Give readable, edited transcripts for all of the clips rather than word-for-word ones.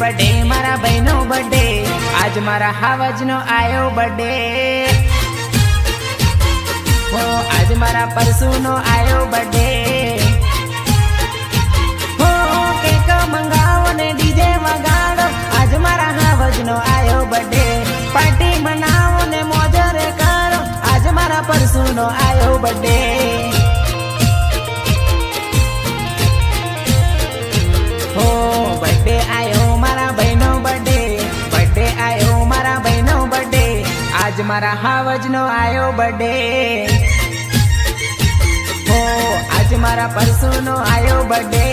birthday मारा बहनो birthday आज मारा हावज नो आयो बर्थडे हो आज मारा परसू नो आयो बर्थडे हो केक मंगावो ने डीजे वगाड़ो आज मारा हावज नो आयो बर्थडे पार्टी मनावो ने मोजरे करो आज मारा परसू नो आयो बर्थडे हो बर्थडे आयो मारा बहनो बर्थडे आयो मारा बहनो बर्थडे आज मारा हावज नो आयो बर्थडे हो आज मारा परसू नो आयो बर्थडे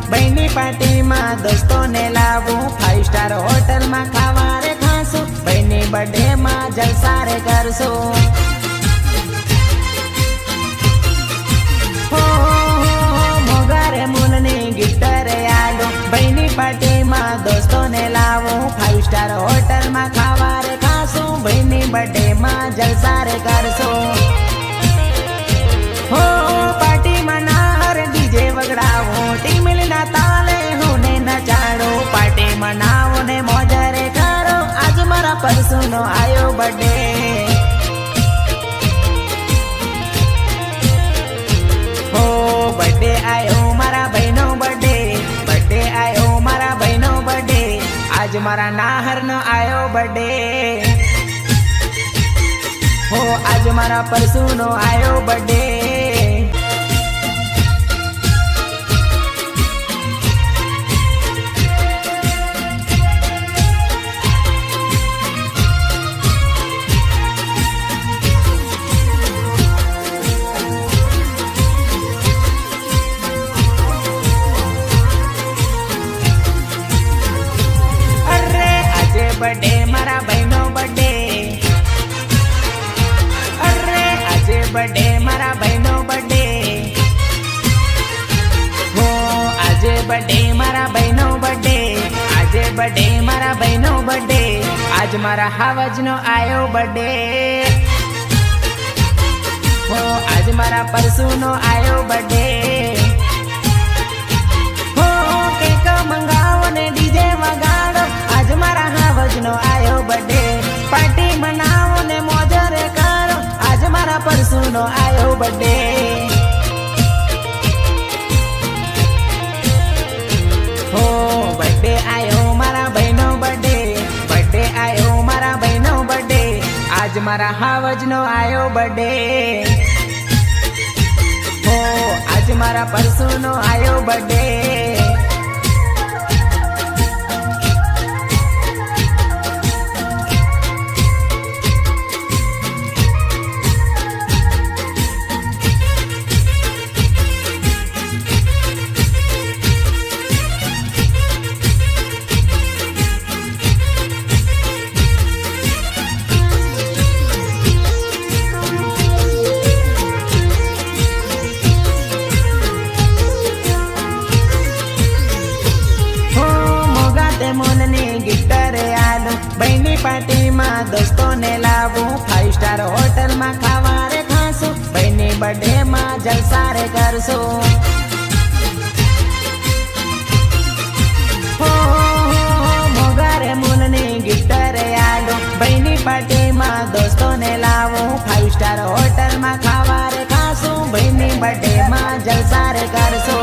बहनी पार्टी में दोस्तों ने लावू 5 स्टार होटल में खावा रे खासू बहनी बर्थडे में जलसा रे करसू हो मोगारे मुलनी गिफ्ट रे आलू बहनी पार्टी में दोस्तों ने लावू 5 स्टार होटल में खावा रे खासू बहनी बर्थडे में जलसा रे करसू हो पार्टी मनार डीजे वगड़ावो टीम ना ताले होने नचाड़ो पार्टी मनावो ने मोजरे करो आज मारा परसू नो आयो बर्थडे हो बर्थडे आयो मारा बहनो बर्थडे आयो मारा बहनो बर्थडे आज मारा नाहर नो आयो बर्थडे हो आज मारा परसू नो आयो बर्थडे बर्थडे मारा बहनो बर्थडे अरे आज बर्थडे मारा बहनो बर्थडे हो आज बर्थडे मारा बहनो बर्थडे आज बर्थडे मारा बहनो बर्थडे आज मारा हावज नो आयो बर्थडे हो आज मारा परसू नो आयो बर्थडे हो केक मंगावो ने डीजे वगाड़ो आज मारा हावज नो आयो बर्थडे पार्टी मनावो ने मोजरे करो आज मारा परसू नो आयो बर्थडे हो बर्थडे आयो मारा बहनो बर्थडे आयो मारा बहनो बर्थडे आज मारा हावज नो आयो बर्थडे हो आज मारा परसू नो आयो बर्थडे बहनी पार्टी में दोस्तों ने लावू 5 स्टार होटल में खावा रे खासू बहनी बर्थडे में जलसा रे करसू हो मोगारे मुलनी गिफ्ट रे आलू बहनी पार्टी में दोस्तों ने लावू 5 स्टार होटल में खावा रे खासू बहनी बर्थडे में जलसा रे करसू